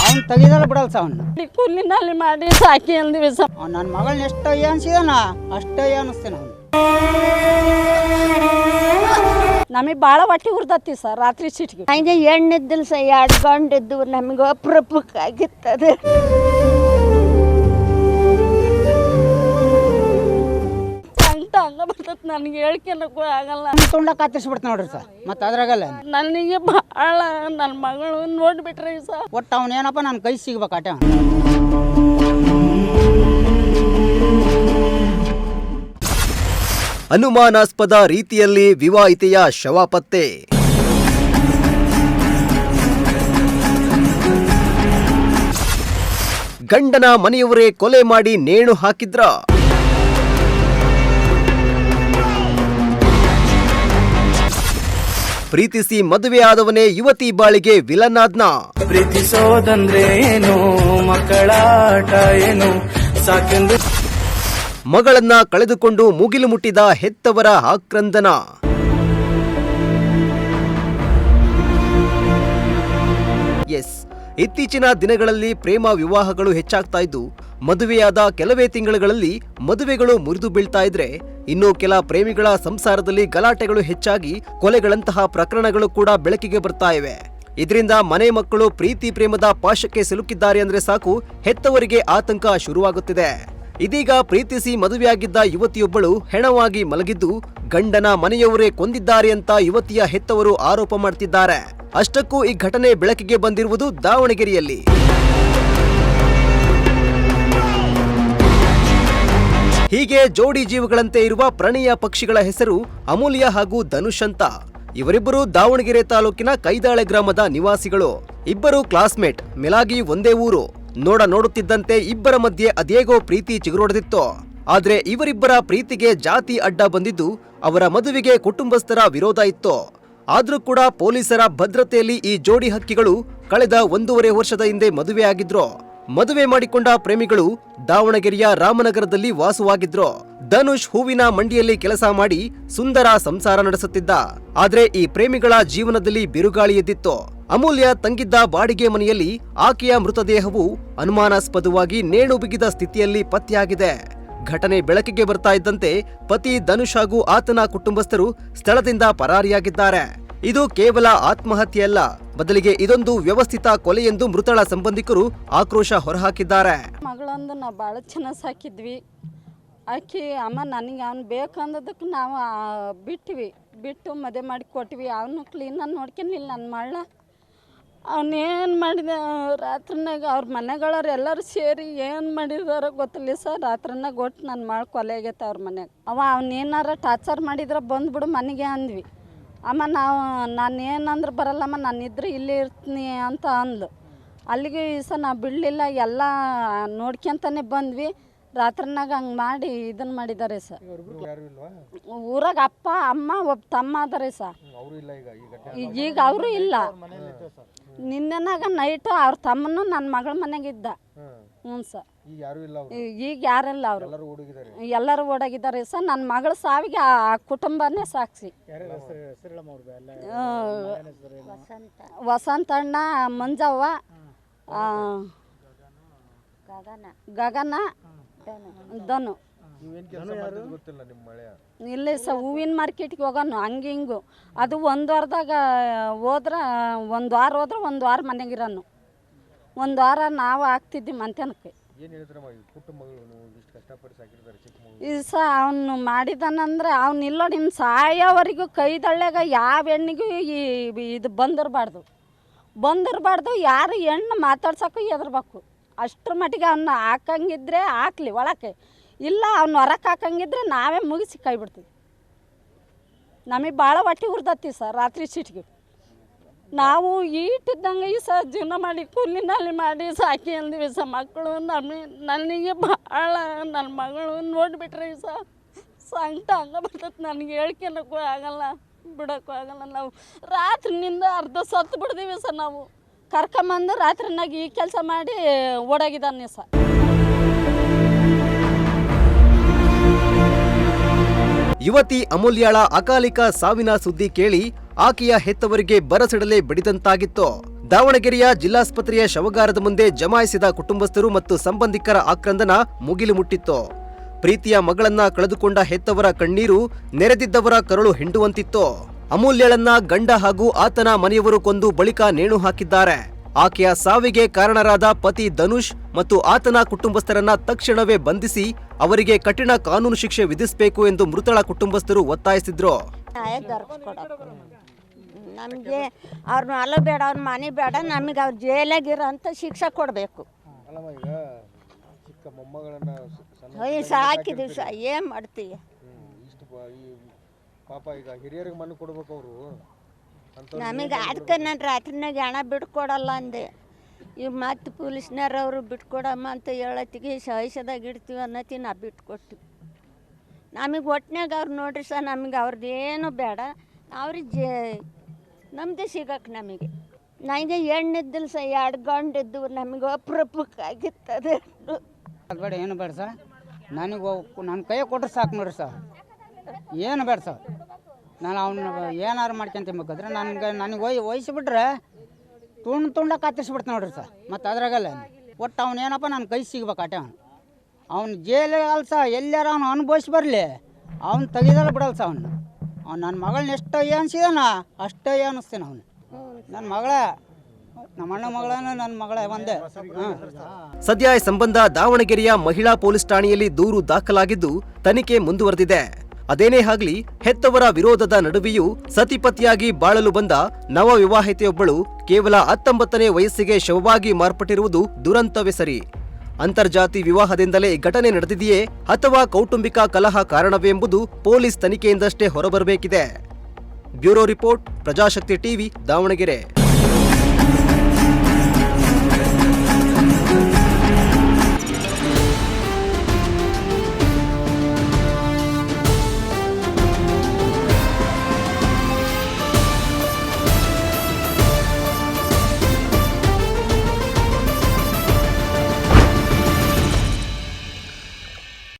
ಅವ್ನು ತೆಗಿದಲ್ಲ ಬಿಡಲ್ಲ ಸ ಅವನ್ನ ಕೂಲಿನಲ್ಲಿ ಮಾಡಿ ಸಾಕಿ ಅಂದಿವಿ ಸ. ನನ್ನ ಮಗಳನ್ನ ಎಷ್ಟು ಅಯ್ಯ ಅನ್ಸಿದಾನ ಅಷ್ಟೇ ಅಯ್ಯ ಅನ್ನಿಸ್ತೇನೆ ಅವ್ನು. ನಮಗೆ ಭಾಳ ಹೊಟ್ಟೆ ಉರ್ದತ್ತಿ ಸರ್ ರಾತ್ರಿ ಸಿಟ್ಟಿಗೆ. ಹಂಗೆ ಎಣ್ಣಿದ್ದಿಲ್ಲ ಸ 2 ಗಂಡಿದ್ದು ನಮಗೆ ಅಪರೂಪಕ್ಕಾಗಿತ್ತದೆ. ಹಂಗ ಬರ್ತೈತೆ ನನಗೆ ಹೇಳ್ಕೊಳಕ್ಕೂ ಆಗಲ್ಲ. ತುಂಡ ಕತ್ತರಿಸ್ಬಿಡ್ತಾನೆ ನೋಡ್ರಿ ಸರ್. ಮತ್ತೆ ಅದ್ರಾಗಲ್ಲ ನನಗೆ ಭಾಳ ನನ್ನ ಮಗಳು ನೋಡ್ಬಿಟ್ರಿ ಸರ್. ಒಟ್ಟು ಅವನೇನಪ್ಪ ನನ್ನ ಕೈ ಸಿಗ್ಬೇಕು ಆಟ. ಅನುಮಾನಾಸ್ಪದ ರೀತಿಯಲ್ಲಿ ವಿವಾಹಿತೆಯ ಶವ ಪತ್ತೆ. ಗಂಡನ ಮನೆಯವರೇ ಕೊಲೆ ಮಾಡಿ ನೇಣು ಹಾಕಿದ್ರ? ಪ್ರೀತಿಸಿ ಮದುವೆ ಆದವನೇ ಯುವತಿ ಬಾಳಿಗೆ ವಿಲನ್ ಆದ್ನ? ಪ್ರೀತಿಸೋದಂದ್ರೆ ಏನು, ಮಕ್ಕಳಾಟ ಏನು, ಸಾಕೆಂದು ಮಗಳನ್ನ ಕಳೆದುಕೊಂಡು ಮುಗಿಲು ಮುಟ್ಟಿದ ಹೆತ್ತವರ ಆಕ್ರಂದನ. ಎಸ್, ಇತ್ತೀಚಿನ ದಿನಗಳಲ್ಲಿ ಪ್ರೇಮ ವಿವಾಹಗಳು ಹೆಚ್ಚಾಗ್ತಾ ಇದ್ದು, ಮದುವೆಯಾದ ಕೆಲವೇ ತಿಂಗಳುಗಳಲ್ಲಿ ಮದುವೆಗಳು ಮುರಿದು ಬೀಳ್ತಾ ಇದ್ರೆ, ಇನ್ನು ಕೆಲ ಪ್ರೇಮಿಗಳ ಸಂಸಾರದಲ್ಲಿ ಗಲಾಟೆಗಳು ಹೆಚ್ಚಾಗಿ ಕೊಲೆಗಳಂತಹ ಪ್ರಕರಣಗಳು ಕೂಡ ಬೆಳಕಿಗೆ ಬರ್ತಾ ಇವೆ. ಇದರಿಂದ ಮನೆ ಮಕ್ಕಳು ಪ್ರೀತಿ ಪ್ರೇಮದ ಪಾಶಕ್ಕೆ ಸಿಲುಕಿದ್ದಾರೆ ಅಂದ್ರೆ ಸಾಕು, ಹೆತ್ತವರಿಗೆ ಆತಂಕ ಶುರುವಾಗುತ್ತಿದೆ. ಇದೀಗ ಪ್ರೀತಿಸಿ ಮದುವೆಯಾಗಿದ್ದ ಯುವತಿಯೊಬ್ಬಳು ಹೆಣವಾಗಿ ಮಲಗಿದ್ದು, ಗಂಡನ ಮನೆಯವರೇ ಕೊಂದಿದ್ದಾರೆ ಅಂತ ಯುವತಿಯ ಹೆತ್ತವರು ಆರೋಪ ಮಾಡ್ತಿದ್ದಾರೆ. ಅಷ್ಟಕ್ಕೂ ಈ ಘಟನೆ ಬೆಳಕಿಗೆ ಬಂದಿರುವುದು ದಾವಣಗೆರೆಯಲ್ಲಿ. ಹೀಗೆ ಜೋಡಿ ಜೀವಗಳಂತೆ ಇರುವ ಪ್ರಣಯ ಪಕ್ಷಿಗಳ ಹೆಸರು ಅಮೂಲ್ಯ ಹಾಗೂ ಧನುಷ್ ಅಂತ. ಇವರಿಬ್ಬರು ದಾವಣಗೆರೆ ತಾಲೂಕಿನ ಕೈದಾಳೆ ಗ್ರಾಮದ ನಿವಾಸಿಗಳು. ಇಬ್ಬರು ಕ್ಲಾಸ್ಮೇಟ್, ಮೇಲಾಗಿ ಒಂದೇ ಊರು. ನೋಡುತ್ತಿದ್ದಂತೆ ಇಬ್ಬರ ಮಧ್ಯೆ ಅದೇಗೋ ಪ್ರೀತಿ ಚಿಗುರೊಡೆದಿತ್ತು. ಆದ್ರೆ ಇವರಿಬ್ಬರ ಪ್ರೀತಿಗೆ ಜಾತಿ ಅಡ್ಡ ಬಂದಿದ್ದು, ಅವರ ಮದುವೆಗೆ ಕುಟುಂಬಸ್ಥರ ವಿರೋಧ ಇತ್ತು. ಆದ್ರೂ ಕೂಡ ಪೊಲೀಸರ ಭದ್ರತೆಯಲ್ಲಿ ಈ ಜೋಡಿ ಹಕ್ಕಿಗಳು ಕಳೆದ 1.5 ವರ್ಷದ ಹಿಂದೆ ಮದುವೆಯಾಗಿದ್ರು. ಮದುವೆ ಮಾಡಿಕೊಂಡ ಪ್ರೇಮಿಗಳು ದಾವಣಗೆರೆಯ ರಾಮನಗರದಲ್ಲಿ ವಾಸವಾಗಿದ್ರು. ಧನುಷ್ ಹೂವಿನ ಮಂಡಿಯಲ್ಲಿ ಕೆಲಸ ಮಾಡಿ ಸುಂದರ ಸಂಸಾರ ನಡೆಸುತ್ತಿದ್ದ. ಆದ್ರೆ ಈ ಪ್ರೇಮಿಗಳ ಜೀವನದಲ್ಲಿ ಬಿರುಗಾಳಿ ಎದ್ದಿತ್ತು. ಅಮೂಲ್ಯ ತಂಗಿದ್ದ ಬಾಡಿಗೆ ಮನೆಯಲ್ಲಿ ಆಕೆಯ ಮೃತದೇಹವು ಅನುಮಾನಾಸ್ಪದವಾಗಿ ನೇಣು ಬಿಗಿದ ಸ್ಥಿತಿಯಲ್ಲಿ ಪತ್ತೆಯಾಗಿದೆ. ಘಟನೆ ಬೆಳಕಿಗೆ ಬರ್ತಾ ಇದ್ದಂತೆ ಪತಿ ಧನುಷ್ ಹಾಗೂ ಆತನ ಕುಟುಂಬಸ್ಥರು ಸ್ಥಳದಿಂದ ಪರಾರಿಯಾಗಿದ್ದಾರೆ. ಇದು ಕೇವಲ ಆತ್ಮಹತ್ಯೆ ಅಲ್ಲ, ಬದಲಿಗೆ ಇದೊಂದು ವ್ಯವಸ್ಥಿತ ಕೊಲೆ ಎಂದು ಮೃತಳ ಸಂಬಂಧಿಕರು ಆಕ್ರೋಶ ಹೊರಹಾಕಿದ್ದಾರೆ. ಮಗಳಂದು ನಾವು ಭಾಳ ಚೆನ್ನಾಗಿ ಸಾಕಿದ್ವಿ. ಆಕೆ ಅಮ್ಮ ನನಗೆ ಅವ್ನು ಬೇಕಂದದಕ್ಕೆ ನಾವು ಬಿಟ್ಟು ಮದುವೆ ಮಾಡಿ ಕೊಟ್ವಿ. ಅವನು ಕ್ಲೀನಾಗಿ ನೋಡ್ಕೊಂಡಿಲ್ಲ ನನ್ನ ಮಳ್ಳ. ಅವನೇನು ಮಾಡಿದ ರಾತ್ರಿನಾಗ ಅವ್ರ ಮನೆಗಳವ್ರು ಎಲ್ಲರೂ ಸೇರಿ ಏನು ಮಾಡಿದಾರೋ ಗೊತ್ತಿಲ್ಲ ಸರ್. ರಾತ್ರಿನಾಗ ಒಟ್ಟು ನನ್ನ ಮಳ ಕೊಲೆ ಆಗೈತೆ ಅವ್ರ ಮನೆಗೆ. ಅವನೇನಾರ ಟಾರ್ಚರ್ ಮಾಡಿದ್ರೆ ಬಂದ್ಬಿಡು ಮನೆಗೆ ಅಂದ್ವಿ. ಅಮ್ಮ ನಾನು ಏನಂದ್ರೆ ಬರಲ್ಲಮ್ಮ, ನಾನಿದ್ರೆ ಇಲ್ಲೇ ಇರ್ತೀನಿ ಅಂತ ಅಂದ್ಲು. ಅಲ್ಲಿಗೆ ಸಹ ನಾವು ಬಿಡಲಿಲ್ಲ, ಎಲ್ಲ ನೋಡ್ಕೊಂತಾನೆ ಬಂದ್ವಿ. ರಾತ್ರಿನಾಗ ಹಂಗೆ ಮಾಡಿ ಇದನ್ನು ಮಾಡಿದ್ದಾರೆ ಸರ್. ಊರಾಗ ಅಪ್ಪ ಅಮ್ಮ ಒಬ್ಬ ತಮ್ಮ ಅದಾರೆ ಸರ್. ಈಗ ಅವರು ಇಲ್ಲ. ನಿನ್ನೆನಾಗ ನೈಟು ಅವ್ರ ತಮ್ಮನು ನನ್ನ ಮಗಳ ಮನೆಗಿದ್ದ. ಹ್ಞೂ ಸರ್. ಈಗ ಯಾರಿಲ್ಲ, ಅವರು ಎಲ್ಲರೂ ಓಡಾಗಿದ್ದಾರೆ ಸರ್. ನನ್ನ ಮಗಳ ಸಾವಿಗೆ ಆ ಕುಟುಂಬನೇ ಸಾಕ್ಷಿ. ವಸಂತಣ್ಣ, ಮಂಜವ್ವ, ಗಗನ, ಧನು. ಇಲ್ಲ ಸರ್, ಹೂವಿನ ಮಾರ್ಕೆಟ್ಗೆ ಹೋಗೋನು ಹಂಗೆ ಹಿಂಗು. ಅದು 1 ವಾರದಾಗ ಹೋದ್ರೆ 1 ವಾರ ಹೋದ್ರೆ 1 ವಾರ ಮನೆಗಿರೋನು. 1 ವಾರ ನಾವು ಆಗ್ತಿದ್ವಿ ಮಂತ್ಯಾನಕ್ಕೆ. ಇದು ಸಹ ಅವನು ಮಾಡಿದಾನಂದ್ರೆ ಅವ್ನು ಇಲ್ಲ ನಿಮ್ಮ ಸಾಯೋವರೆಗೂ ಕೈದಳ್ಳ್ಯಾಗ ಯಾವ ಹೆಣ್ಣಿಗೂ ಇದು ಬಂದಿರಬಾರ್ದು. ಯಾರು ಹೆಣ್ಣು ಮಾತಾಡ್ಸೋಕ್ಕೂ ಹೆದರ್ಬೇಕು. ಅಷ್ಟ್ರ ಮಟ್ಟಿಗೆ ಅವನ್ನ ಹಾಕಂಗಿದ್ರೆ ಹಾಕ್ಲಿ ಒಳಕ್ಕೆ, ಇಲ್ಲ ಅವ್ನು ಹೊರಕ್ಕೆ ಹಾಕಂಗಿದ್ರೆ ನಾವೇ ಮುಗಿಸಿ ಕೈ ಬಿಡ್ತೀವಿ. ನಮಗೆ ಭಾಳ ಹೊಟ್ಟೆ ಉರ್ದತ್ತಿ ಸರ್ ರಾತ್ರಿ ಸಿಟ್ಟಿಗೆ. ನಾವು ಈಟಿದ್ದಂಗೆ ಈ ಸಹ ಜೀವನ ಮಾಡಿ ಕೂಲಿನಲ್ಲಿ ಮಾಡಿ ಸಾಕಿ ಅಂದಿವಿ ಸಹ. ಮಕ್ಕಳು ನನಗೆ ಭಾಳ ನನ್ನ ಮಗಳು ನೋಡಿಬಿಟ್ರೆ ಸಹ ಸಂಕಟ ಹಂಗೆ ಬರ್ತೈತೆ. ನನಗೆ ಹೇಳ್ಕೊಳಕ್ಕೂ ಆಗಲ್ಲ, ಬಿಡೋಕ್ಕೂ ಆಗಲ್ಲ. ನಾವು ರಾತ್ರಿನಿಂದ ಅರ್ಧ ಸತ್ತು ಬಿಡ್ತೀವಿ ಸರ್. ನಾವು ಕರ್ಕೊಂಬಂದು ರಾತ್ರಿನಾಗ ಈ ಕೆಲಸ ಮಾಡಿ ಓಡಾಗಿದ್ದಾನೆ ಸರ್. ಯುವತಿ ಅಮೂಲ್ಯಾಳ ಅಕಾಲಿಕ ಸಾವಿನ ಸುದ್ದಿ ಕೇಳಿ ಆಕೆಯ ಹೆತ್ತವರಿಗೆ ಬರಸಿಡಲೇ ಬಡಿದಂತಾಗಿತ್ತು. ದಾವಣಗೆರೆಯ ಜಿಲ್ಲಾಸ್ಪತ್ರೆಯ ಶವಗಾರದ ಮುಂದೆ ಜಮಾಯಿಸಿದ ಕುಟುಂಬಸ್ಥರು ಮತ್ತು ಸಂಬಂಧಿಕರ ಆಕ್ರಂದನ ಮುಗಿಲು ಮುಟ್ಟಿತ್ತು. ಪ್ರೀತಿಯ ಮಗಳನ್ನ ಕಳೆದುಕೊಂಡ ಹೆತ್ತವರ ಕಣ್ಣೀರು ನೆರೆದಿದ್ದವರ ಕರುಳು ಹಿಂಡುವಂತಿತ್ತು. ಅಮೂಲ್ಯಳನ್ನ ಗಂಡ ಹಾಗೂ ಆತನ ಮನೆಯವರು ಕೊಂದು ಬಳಿಕ ನೇಣು ಹಾಕಿದ್ದಾರೆ. ಆಕೆಯ ಸಾವಿಗೆ ಕಾರಣರಾದ ಪತಿ ಧನುಷ್ ಮತ್ತು ಆತನ ಕುಟುಂಬಸ್ಥರನ್ನ ತಕ್ಷಣವೇ ಬಂಧಿಸಿ ಅವರಿಗೆ ಕಠಿಣ ಕಾನೂನು ಶಿಕ್ಷೆ ವಿಧಿಸಬೇಕು ಎಂದು ಮೃತಳ ಕುಟುಂಬಸ್ಥರು ಒತ್ತಾಯಿಸಿದ್ರು. ನಮಗೆ ಅವ್ರನ್ನ ಅಲ್ಲ ಬೇಡ, ಅವ್ರ ಮನೆ ಬೇಡ, ನಮಗೆ ಅವ್ರ ಜೈಲಾಗಿರೋ ಅಂತ ಶಿಕ್ಷೆ ಕೊಡಬೇಕು. ಸಾಕಿದ್ವಿ ಸಹ ಏನು ಮಾಡ್ತೀವಿ. ನಮಗೆ ಅದಕ್ಕೆ ನಾನು ರಾತ್ರಿನಾಗ ಹಣ ಬಿಟ್ಕೊಡಲ್ಲ ಅಂದೆ. ಈಗ ಮತ್ತೆ ಪೊಲೀಸ್ನವ್ರವರು ಬಿಟ್ಕೊಡಮ್ಮ ಅಂತ ಹೇಳತ್ತಿಗೆ ಸಹಿಸದಾಗ ಇಡ್ತೀವಿ ಅನ್ನತ್ತಿ ನಾ ಬಿಟ್ಕೊಡ್ತೀವಿ. ನಮಗೆ ಒಟ್ಟಿನಾಗ ಅವ್ರು ನೋಡ್ರಿ ಸಹ ನಮಗೆ ಅವ್ರದ್ದು ಏನು ಬೇಡ, ಅವ್ರಿಗೆ ನಮ್ಮದೇ ಸಿಗಕ್ಕೆ ನಮಗೆ. ನನಗೆ ಹೆಣ್ಣಿದ್ದಿಲ್ಲ ಸಹ 2 ಗಂಡಿದ್ದು ನಮಗೆ ಅಪರೂಪಕ್ಕಾಗಿರ್ತದೆ. ಅದು ಬೇಡ, ಏನು ಬೇಡ ಸರ್. ನನಗೆ ನನ್ನ ಕೈ ಕೊಟ್ಟರೆ ಸಾಕು ನೋಡ್ರಿ ಸರ್, ಏನು ಬೇಡ ಸರ್. ನಾನು ಅವ್ನ ಏನಾರು ಮಾಡ್ಕೊಂತಿಬೇಕಾದ್ರೆ ನನಗೆ ವಹಿಸಿಬಿಟ್ರೆ ತುಂಡ ಕತ್ತರಿಸ್ಬಿಡ್ತು ನೋಡ್ರಿ ಸರ್. ಮತ್ತು ಅದ್ರಾಗಲ್ಲ ಒಟ್ಟು ಅವನೇನಪ್ಪ ನನ್ನ ಕೈ ಸಿಗ್ಬೇಕು ಆಟ. ಅವ್ನು ಜೈಲಿಗೆ ಅಲ್ಸ ಎಲ್ಲಾರ ಅವ್ನು ಅನುಭವಿಸಿ ಬರಲಿ, ಅವ್ನು ತೆಗಿದಲ್ಲ ಬಿಡಲ್ಲ ಸ. ಅವ್ನು ನನ್ನ ಮಗಳನ್ನ ಎಷ್ಟು ಅನಿಸಿದಾನ ಅಷ್ಟೇ ಅನ್ನಿಸ್ತಾನೆ ಅವನು. ನನ್ನ ಮಗಳ, ನಮ್ಮ ಅಣ್ಣ ಮಗಳನ್ನ ನನ್ನ ಮಗಳ ಒಂದೇ. ಸದ್ಯ ಈ ಸಂಬಂಧ ದಾವಣಗೆರೆಯ ಮಹಿಳಾ ಪೊಲೀಸ್ ಠಾಣೆಯಲ್ಲಿ ದೂರು ದಾಖಲಾಗಿದ್ದು ತನಿಖೆ ಮುಂದುವರೆದಿದೆ. ಅದೇನೇ ಆಗಲಿ, ಹೆತ್ತವರ ವಿರೋಧದ ನಡುವೆಯೂ ಸತಿಪತಿಯಾಗಿ ಬಾಳಲು ಬಂದ ನವ ವಿವಾಹಿತೆಯೊಬ್ಬಳು ಕೇವಲ 19ನೇ ವಯಸ್ಸಿಗೆ ಶವವಾಗಿ ಮಾರ್ಪಟ್ಟಿರುವುದು ದುರಂತವೇ ಸರಿ. ಅಂತರ್ಜಾತಿ ವಿವಾಹದಿಂದಲೇ ಘಟನೆ ನಡೆದಿದೆಯೇ ಅಥವಾ ಕೌಟುಂಬಿಕ ಕಲಹ ಕಾರಣವೇ ಎಂಬುದು ಪೊಲೀಸ್ ತನಿಖೆಯಿಂದಷ್ಟೇ ಹೊರಬರಬೇಕಿದೆ. Bureau report, Prajashakti TV, Davanagere.